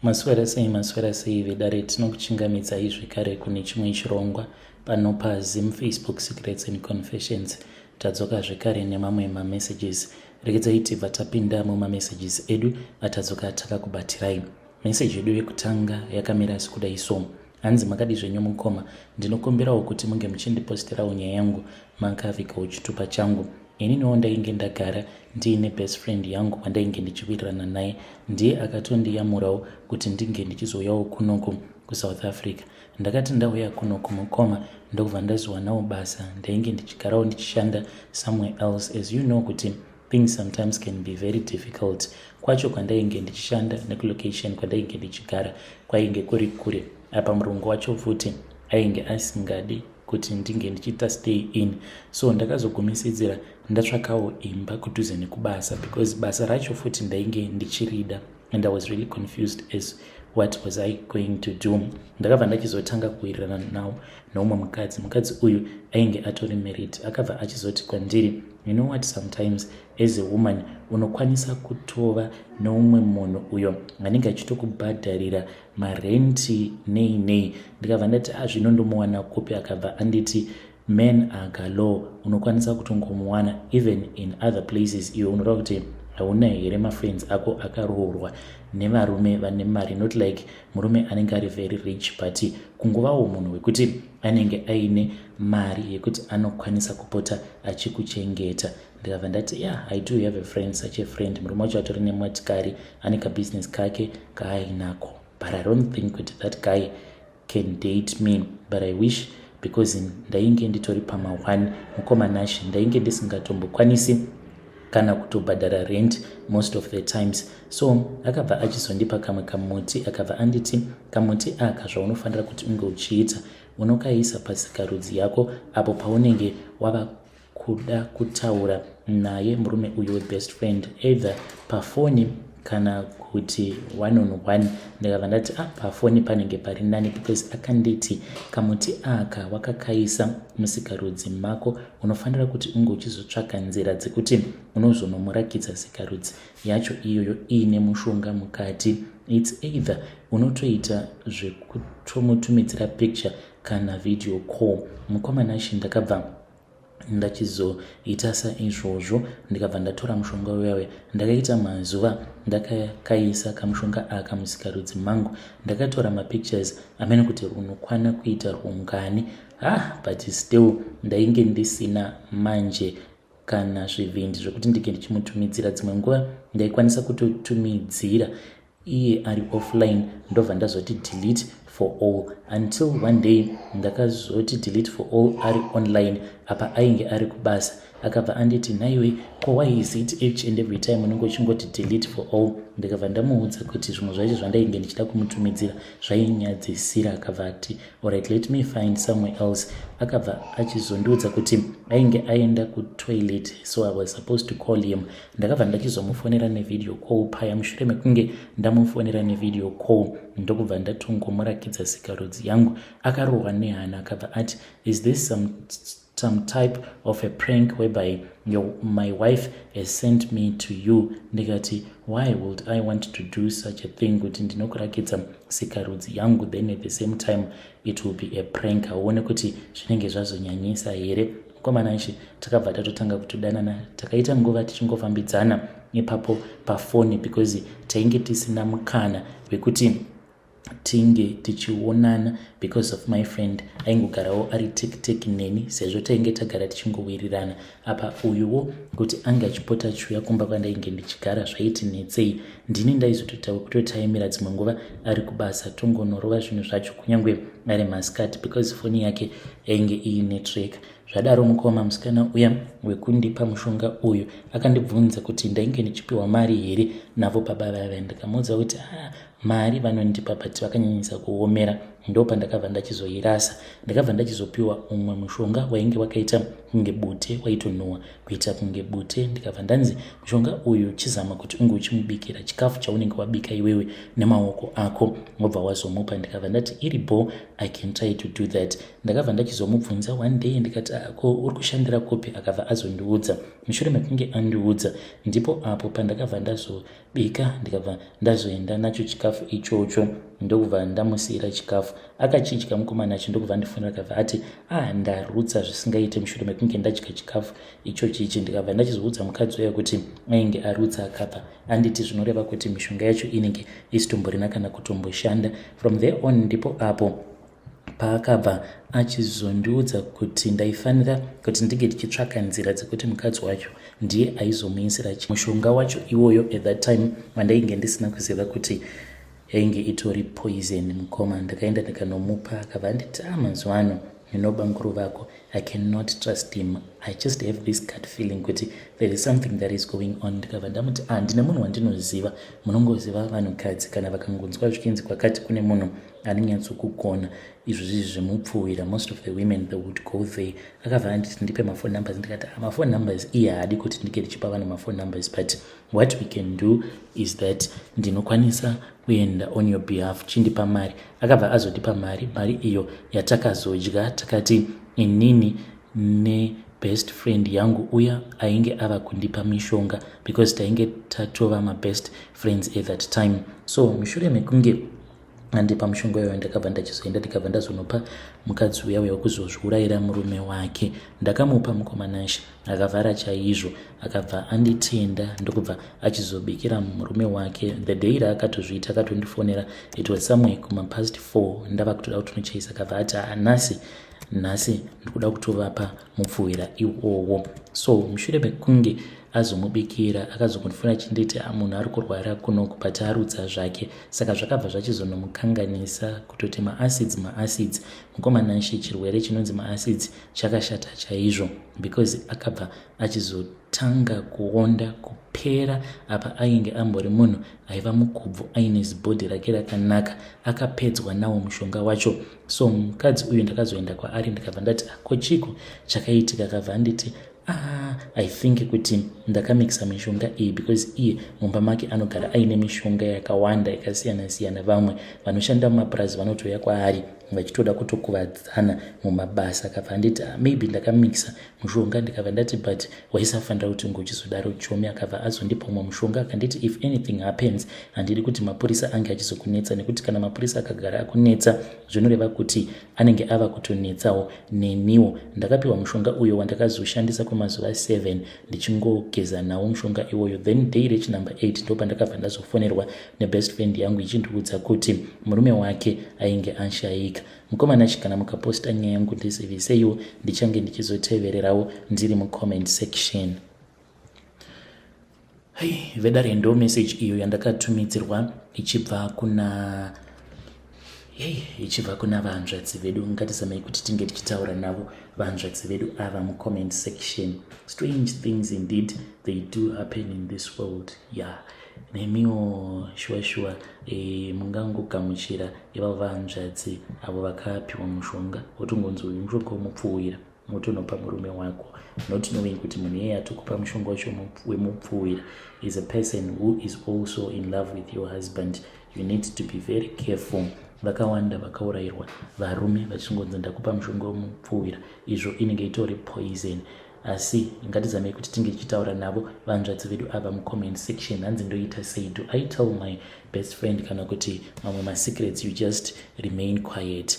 Maswera sei vedare tinokuchingamidzai zvekare kune chimwe chirongwa pano paZim Facebook Secrets and Confessions. Tadzoka zvekare nemamwe mamessages. Regedzai tibva tapinda mumamessages edu atadzoka takakubatirai. Message yedu yekutanga yakamira sekudai so. Hanzi makadi zvenyu mukoma, ndinokumbirawo kuti munge muchindiposterawo nyaya yangu makavhikawo chitupa changu. Ininiwo ndainge ndagara ndiine best friend yangu wandainge ndichiwirirana naye, ndiye akatondiyamurawo kuti ndinge ndichizouyawo kunoku kuSouth Africa. Ndakati ndauya kunoku mukoma ndobva ndazowana basa, ndainge ndichigarawo ndichishanda somewhere else. As you know kuti things sometimes can be very difficult. Kwacho kwandainge ndichishanda nekulocation kwandainge ndichigara kwainge kuri kure. Apa murungu wacho futi ainge asingadi kuti ndinge ndichita stay in, so ndakazogumisidzira ndatsvakawo imba kudhuze nekubasa, because basa racho futi ndainge ndichirida and I was really confused as what was I going to do. Ndakabva ndachizotanga kuwirirana nawo neumwe mukadzi uyu ainge atori married. Akabva achizoti kwandiri, you know what, sometimes as a woman unokwanisa kutova neumwe munhu uyo anenge achitokubhadharira marenti nei. Ndikabva ndati zvinondomuwana kupi? Akabva anditi men are galore, unokwanisa kutongomuwana even in other places. Iwe unoreva kuti hauna here mafriends ako akaroorwa nevarume vane mari, not like murume anenge ari very rich, but kungovawo munhu wekuti anenge aine mari yekuti anokwanisa kupota achikuchengeta. Ndikabva ndati I do have a friend, such a friend. Murume wacho atori nemotikari, ane kabusiness kake kaainako, but I don't think that that guy can date me, but I wish, because ndainge nditori pama1 mukomanashi, ndainge ndisingatombokwanisi kana kutobhadhara rent most of the times. So akabva achizondipa kamwe kamuti, akabva anditi kamuti aka zvaunofanira kuti unge uchiita, unokaisa pasikarudzi yako apo paunenge wava kuda kutaura naye murume uyu webest friend, either pafoni kana kuti one on one. Ndikabva ndati pafoni panenge pari nani, because akanditi kamuti aka wakakaisa musikarudzi mako, unofanira kuti unge uchizotsvaka nzira dzekuti unozonomurakidza sikarudzi yacho iyoyo iine mushonga mukati. It's either unotoita zvekutomutumidzira picture kana video call. Mukomanashi ndakabva ndachizoita saizvozvo, ndikabva ndatora mushonga uyawe ndakaita mazuva ndakakaisa kamushonga aka musikarudzi mangu. Ndakatora mapictures amene kuti unokwana kuita rungani, but still ndainge ndisina manje kana zvivindi zvokuti ndinge ndichimutumidzira. Dzimwe nguva ndaikwanisa kutotumidzira iye ari offline, ndobva ndazoti delete for all, until one day ndakazoti delete for all ari online, apa ainge ari kubasa. Akabva anditi naiwe, why is it each and every time unenge uchingoti delete for all? Ndikabva ndamuudza kuti zvimwe zvacho zvandainge ndichida kumutumidzira zvainyadzisira. Akabva ati alright, let me find somewhere else. Akabva achizondiudza kuti ainge aenda kutoilet, so I was supposed to call him. Ndakabva ndachizomufonera nevideo call paya. Mushure mekunge ndamufonera nevideo call, ndokubva ndatongomurakidza sikarudzi yangu akarohwa nehana. Akabva ati, is this some type of a prank whereby my wife has sent me to you? Ndikati, why would I want to do such a thing, kuti ndinokurakidza sikarudzi yangu then at the same time it will be a prank? Auone kuti zvinenge zvazonyanyisa here. Mukomanashi takabva tatotanga kutodanana, takaita nguva tichingofambidzana ipapo pafoni, because tainge tisina mukana wekuti tinge tichionana because of my friend aingogarawo ari tek neni, sezvo tainge tagara tichingowirirana. Apa uyuwo kuti anga achipota chuya kumba kwandainge ndichigara zvaiti netsei, ndini ndaizototaimira dzimwe nguva ari kubasa tongonorova zvinhu zvacho kunyange ari masikati, because foni yake yainge iine track. Zvadaro mukoma musikana uya wekundipa mushonga uyu akandibvunza kuti ndainge ndichipiwa mari here navo baba vave. Ndikamuudza kuti mari vanondipa but vakanyanyisa kuomera. ndo pandakabva ndachizoirasa. Ndakabva ndachizopiwa umwe mushonga wainge wakaita kunge bute, waitonhuhwa kuita kunge bute. Ndikabva ndanzi mushonga uyu chizama kuti unge uchimubikira chikafu chaunenge wabika iwewe nemaoko ako wobva wazomupa. Ndikabva ndati iripo, I can try to do that. Ndakabva ndachizomubvunza one day ndikati ko uri kushandira kupi, akabva azondiudza. Mushure mekunge andiudza ndipo apo pandakabva ndazobika, ndikabva ndazoenda nacho chikafu ichocho ndokubva ndamusiyira chikafu. Akachidya mukomana acho ndokubva ndifonera akabva ati ndarutsa zvisingaite mushure mekunge ndadya chikafu ichochi ichi. Ndikabva ndachizoudza mukadzi uya kuti ainge arutsa akabva anditi zvinoreva kuti mishonga yacho inenge isitomborina kana kutomboshanda. From there on ndipo apo paakabva achizondiudza kuti ndaifanira kuti ndinge ndichitsvaka nzira dzekuti mukadzi wacho ndiye aizomuisira mushonga wacho iwoyo. At that time wandainge ndisina kuziva kuti yainge itori poison mukoma. Ndakaenda ndikanomupa akabva anditi mazuva ano nebanguru vako, I cannot trust him. I just have this gut feeling kuti there is something that is going on. Ndikabva ndamuti ndine munhu wandinoziva. Munongoziva vanhukadzi kana vakangonzwa zvichinzi kwakati kune munhu anonyatsokugona izvozvi zvemupfuwira, most of the women they would go there. Akabva anditi ndipe mafone numbers. Ndikati mafone numbers iye haadi kuti ndike ndichipa vanhu mafone numbers, but what we can do is that ndinokwanisa kuenda on your behalf chindipa mari. Akabva azondipa mari iyo yatakazodya. Takati inini best friend yangu uya ainge ava kundipa mishonga because tainge tatova best friends at that time. So mushure mekunge andipa mushonga iyoyo ndakabva ndachizoenda ndikabva ndazonopa mukadzi uya wekuzozviurayira murume wake. Ndakamupa mukomanashe akavhara chaizvo, akabva anditenda ndokubva achizobikira murume wake. The day raakatozviita akatondifonera, it was somewhere past 4 ndava kutoda kuti nochaisa. Akabva ati nhasi ndikuda kutovapa mupfuwira iwowo. So mushure mekunge azomubikira akazokundifuna chinditi munhu ari kurwara kunoku but arutsa zvake. Saka zvakabva zvachizonomukanganisa kutoti maacids mukomanashe chirwere chinonzi maacids chakashata chaizvo because akabva achizotanga kuonda kupera apa ainge ambori munhu aiva mukobvu aine zibhodhi rake rakanaka, akapedzwa nawo mushonga wacho. So mukadzi uyu ndakazoenda kwaari ndikabva ndati kochiko chakaitika. Akabva anditi I think kuti ndakamikisa mishonga iyi because iye mumba make anogara aine mishonga yakawanda yakasiyana-siyana. Vamwe vanoshanda mumapurazi vanotouya kwaari vachitoda kutokuvadzana mumabasa. Akabva anditi maybe ndakamikisa mushonga. Ndikabva ndati but waisafanira kuti ngochizodaro chomi. Akabva azondipa umwe mushonga akanditi if anything happens handidi kuti mapurisa ange achizokunetsa, nekuti kana mapurisa akagara akunetsa zvinoreva kuti anenge ava kutonetsawo neniwo. Ndakapiwa mushonga uyo wandakazoshandisa kwemazuva 7 ndichingogeza nawo mushonga iwoyo. Then day rechinumber 8 ndo pandakabva ndazofonerwa nebest friend yangu ichindiudza kuti murume wake ainge ashayika. Mukomanachi kana mukaposta nyaya yangu ndizivise ndichange ndichizotevererawo ndiri mucomment section. Vedare ndo message iyo yandakatumidzirwa ichibva kuna vanzvadzi vedu. Ngatizamei kuti tinge tichitaura navo vanzvadzi vedu ava mucomment section. Strange things indeed they do happen in this world. Nemiwo shuwa mungangogamuchira ivavo vanzvadzi avo vakapiwa mushonga wotongonzi uyu mushonga womupfuwira motonopa murume wako, not knowing kuti munhu iyeye atokupa mushonga wacho wemupfuwira is a person who is also in love with your husband. You need to be very careful. Vakawanda vakaurayirwa varume vachingonzi ndakupa mushonga womupfuwira, izvo inenge itori poison. Asi ngatizamei kuti tinge tichitaura navo vanzvadzi vedu ava mucomment section. Hanzi ndoita sei, do I tell my best friend kana kuti mamwe masecrets you just remain quiet?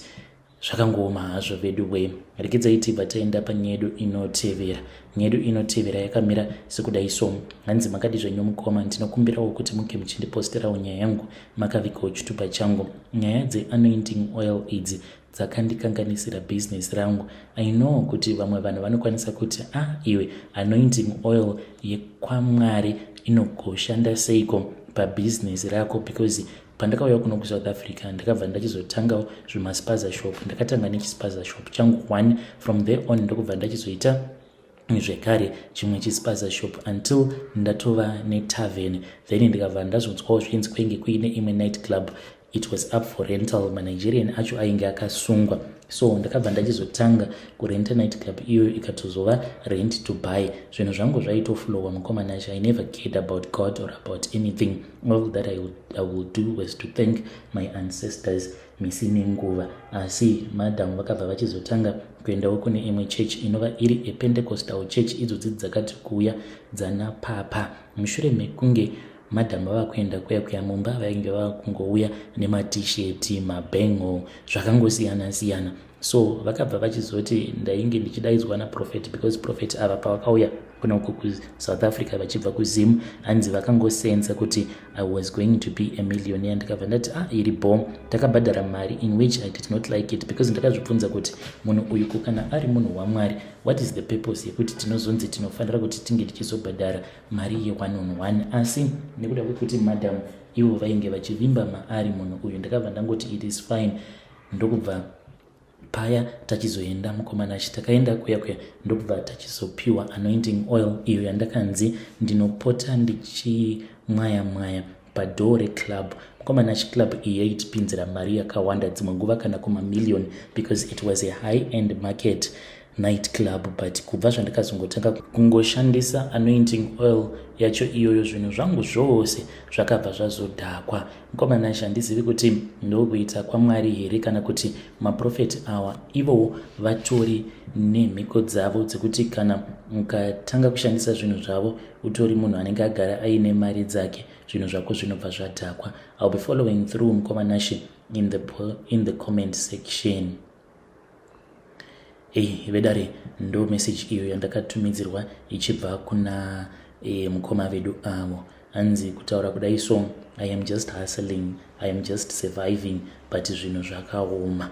Zvakangoma hazvo vedu we. Rekedzai tibva taenda panyaya yedu inotevera. Nyaya yedu inotevera yakamira sekudai so. Hanzi makadi zvenyu mukoma ndinokumbirawo kuti muke muchindiposterawo nyaya yangu makavikawo chitupa changu. Nyaya dzeanointing oil idzi dzakandikanganisira business rangu. I know kuti vamwe vanhu vanokwanisa kuti iwe anointing oil yekwamwari inogoshanda seiko pabusiness rako, because pandakauya kuno kuSouth Africa ndakabva ndachizotangawo zvimaspaza shop. Ndakatanga nechispaza shop changu 1. From there on ndokubva ndachizoita zvekare chimwe chispaza shop until ndatova netavern. Then ndikabva ndazonzwawo zvichinzi kwenge kuine imwe night club it was up for rental. Manigerian acho ainge akasungwa, so ndakabva ndachizotanga kurenta night club iyo ikatozova rent to buy. Zvinhu zvangu zvaitoflowa mukomana acho. I never cared about God or about anything. All that I would do was to thank my ancestors misi nenguva. Asi madam vakabva vachizotanga kuendawo kune imwe church inova iri ePentecostal church, idzodzi dzakati kuuya dzana papa. Mushure mekunge madam vava kuenda kuya mumba, vainge vava kungouya nematisheti, mabengo, zvakangosiyana siyana. So vakabva vachizoti ndainge ndichidaidzwa naprofeti, because profeti ava pavakauya kuna uku kuSouth Africa vachibva kuZim, hanzi vakangosenza kuti I was going to be a millionaire. Ndikabva ndati iri bomb. Takabhadhara mari in which I did not like it, because ndakazvibvunza kuti munhu uyu kana ari munhu waMwari, what is the purpose yekuti tinozonzi tinofanira kuti tinge tichizobhadhara mari ye1 on 1. Asi nekuda kwekuti madam ivo vainge vachivimba maari munhu uyu, ndakabva ndangoti it is fine. Ndokubva paya tachizoenda mukomana achi, takaenda kuya ndokubva tachizopiwa anointing oil iyo yandakanzi ndinopota ndichimwaya padoo reclub. Mukomana achi club iyi yaitipinzira mari yakawanda, dzimwe nguva kana kumamillion, because it was a high end market night club. But kubva zvandakazongotanga kungoshandisa anointing oil yacho iyoyo, zvinhu zvangu zvose zvakabva zvazodhakwa. Mukomana achi handizivi kuti ndokuita kwaMwari here kana kuti maprofeti awa ivo vatori nemhiko dzavo dzekuti kana mukatanga kushandisa zvinhu zvavo utori munhu anenge agara aine mari dzake, zvinhu zvako zvinobva zvadhakwa. I'll be following through mukomana achi in the comment section. Vedare ndo message iyo yandakatumidzirwa ichibva kuna mukoma vedu avo. Hanzi kutaura kudai, so I am just hustling, I am just surviving, but zvinhu zvakaoma.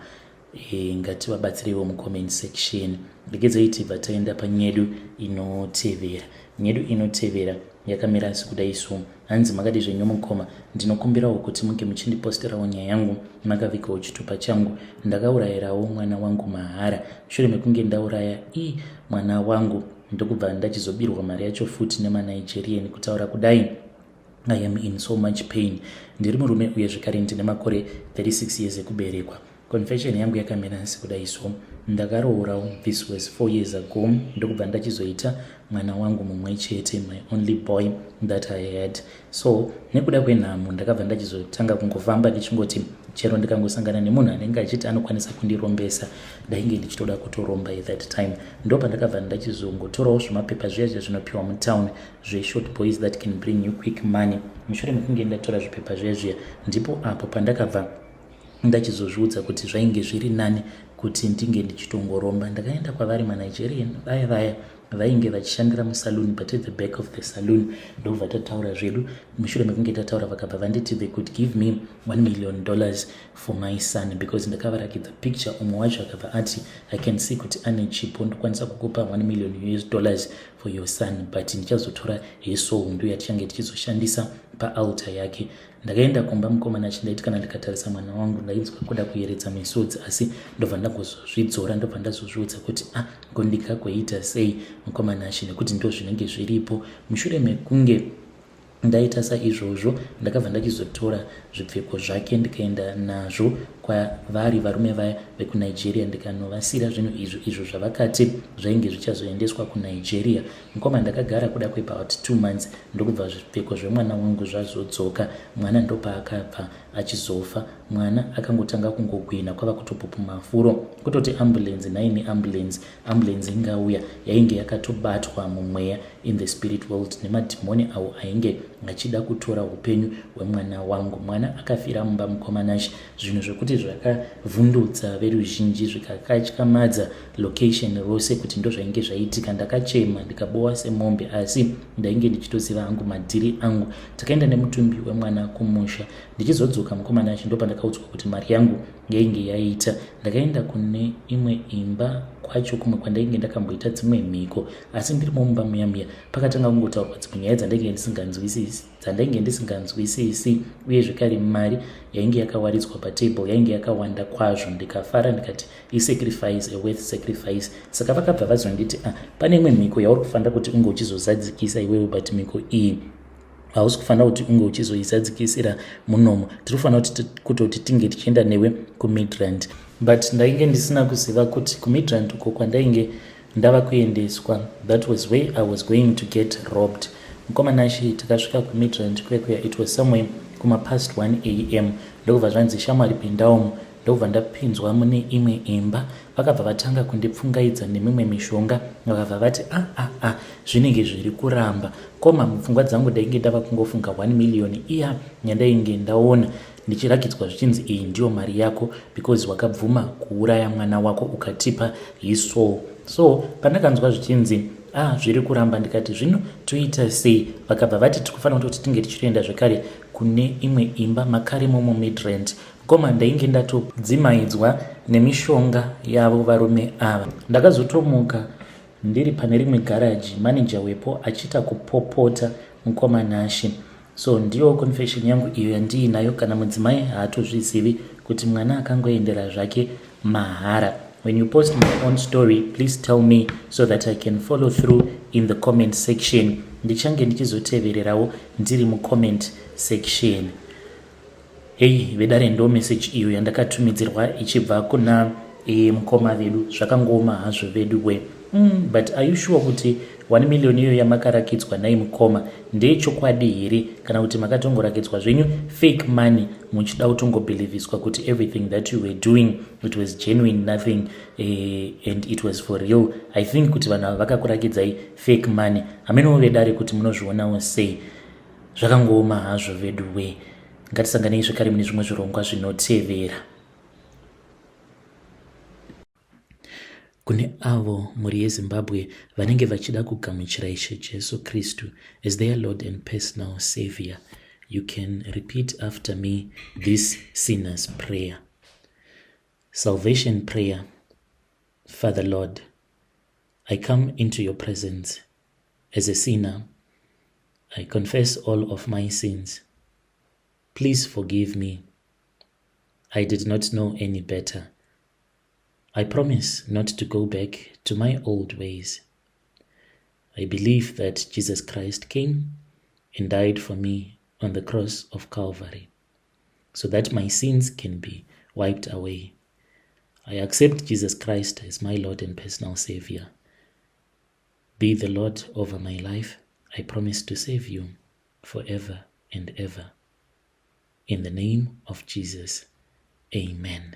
Ngativabatsirewo mucomment section. Ndikezoiti vataenda panyedu inotevera. Nyedu inotevera yakamira sekudai, so hanzi makati zvenyu mukoma, ndinokumbirawo kuti muke muchindiposterawo nyaya yangu makavikawo chitupa changu. Ndakaurayirawo mwana wangu mahara. Shure mekunge ndauraya mwana wangu, ndokubva ndachizobirwa mari yacho futi nemanigerian. Kutaura kudai, I am in so much pain. Ndiri murume uye zvekare ndine makore 36 years ekuberekwa. Confession yangu yakamira sekudai, so ndakaroorawo, this was 4 years ago. Ndokubva ndachizoita mwana wangu mumwe chete, my only boy that I had. So nekuda kwenhamo ndakabva ndachizotanga kungofamba ndichingoti chero ndikangosangana nemunhu anenge achiti anokwanisa kundirombesa, ndainge ndichitoda kutoromba at that time. Ndopa ndakabva ndachizongotorawo zvimapepa zviya zvinopiwa mutown short boys that can bring you quick money. Mushure mekunge ndatora zvipepa zviya ndipo apo pandakabva ndachizozviudza kuti zvainge zviri nani kuti ndinge ndichitongoromba. Ndakaenda kwavari manigerian vaya vainge vachishandira musaluni, but at the back of the saloon ndobva tataura zvedu. Mushure mekunge tataura vakabva vanditi they could give me $1 million for my son, because ndakavarakidza picture. Umwe wacho akabva ati I can see kuti ane chipo, ndokwanisa kukupa $1 million for your son, but ndichazotora heso hundu yatichange tichizoshandisa paaltar yake. Ndakaenda kumba mukomana achi ndaiti kana ndikatarisa mwana wangu ndainzwa kuda kuyeredza misodzi, asi ndobva ndangozvidzora, ndobva ndazozviudza kuti ndikakweita sei mukomana achi, nekuti ndo zvinenge zviripo. Mushure mekunge ndaita saizvozvo, ndakabva ndachizotora zvipfeko zvake ndikaenda nazvo kwavari varume vaya vekunigeria, ndikanovasira zvinhu izvo zvavakati zvainge zvichazoendeswa kuNigeria. Mukoma ndakagara kuda kweabout 2 months, ndokubva zvipfeko zvemwana wangu zvazodzoka. Mwana ndopa akabva achizofa. Mwana akangotanga kungogwina, kwava kutopupuma furo, kutoti ambulance naini ambulance ingauya yainge yakatobatwa mumweya in the spirit world nemadhimoni awo ainge achida kutora upenyu hwemwana wangu. Mwana akafira mumba mukomana achi, zvinhu zvekuti zvakavhundutsa veruzhinji, zvikakatyamadza location rose kuti ndo zvainge zvaitika. Ndakachema ndikabowa semombe, asi ndainge ndichitoziva hangu madhiri angu. Takaenda nemutumbi wemwana kumusha. Ndichizodzoka mukomana achi ndopa ndakaudzwa kuti mari yangu yainge yaita. Ndakaenda kune imwe imba kwacho kumwe kwandainge ndakamboita dzimwe mhiko, asi ndiri mumba muya pakatanga kungotaurwa dzimwe nyaya dzandainge ndisinganzwisisi, uye zvekare mari yainge yakawaridzwa patable yainge yakawanda kwazvo. Ndikafara ndikati isacrifice, a worth sacrifice. Saka vakabva vazonditi pane imwe mhiko yauri kufanira kuti unge uchizozadzikisa iwewe, but mhiko iyi hausi kufanira kuti unge uchizoisadzikisira munomo. Tiri kufanira kutoti tinge tichienda newe kumidrand, but ndainge ndisina kuziva kuti kumidrand uko kwandainge ndava kuendeswa, that was where I was going to get robbed. Mukomanashi takasvika kumidrand kwekuya, it was somewhere past 1 am. Ndokubva zvanzi shamwari pindaomo. Ndokubva ndapinzwa mune imwe imba, vakabva vatanga kundipfungaidza nemimwe mishonga, vakabva vati zvinenge zviri kuramba. Koma mupfungwa dzangu ndainge ndava kungofunga 1 million iya yandainge ndaona ndichirakidzwa zvichinzi iyi ndiyo mari yako, because wakabvuma kuuraya mwana wako ukatipa his soul. So pandakanzwa zvichinzi zviri kuramba, ndikati zvino toita sei? Vakabva vati tikufanira kuti tinge tichienda zvekare kune imwe imba makare momo Midrand. Koma ndainge ndatodzimaidzwa nemishonga yavo varume ava. Ndakazotomuka ndiri pane rimwe garaji, manager wepo achiita kupopota mukomanashi. So ndiyo confession yangu iyo yandiinayo. Kana mudzimai haatozvizivi kuti mwana akangoendera zvake mahara. When you post my own story, please tell me so that I can follow through in the comment section. Ndichange ndichizotevererawo ndiri mucomment section. Vedare ndo message iyo yandakatumidzirwa ichibva kuna mukoma vedu. Zvakangoma hazvo vedu we. But are you sure kuti 1 million iyo yamakarakidzwa nai mukoma ndechokwadi here, kana kuti makatongorakidzwa zvenyu fake money muchida kutongobeliviswa kuti everything that you were doing it was genuine, nothing and it was for real? I think kuti vanhu vakakurakidzai fake money. Hamenowo vedare kuti munozvionawo sei? Zvakangoma hazvo vedu we. Ngatisanganei zvekare mune zvimwe zvirongwa zvinotevera. Kune avo muri yeZimbabwe vanenge vachida kugamuchira Ishe Jesu Kristu as their Lord and personal Savior, you can repeat after me this sinner's prayer. Salvation prayer. Father Lord, I come into your presence as a sinner. I confess all of my sins. Please forgive me. I did not know any better. I promise not to go back to my old ways. I believe that Jesus Christ came and died for me on the cross of Calvary so that my sins can be wiped away. I accept Jesus Christ as my Lord and personal Savior. Be the Lord over my life. I promise to save you forever and ever. In the name of Jesus, amen.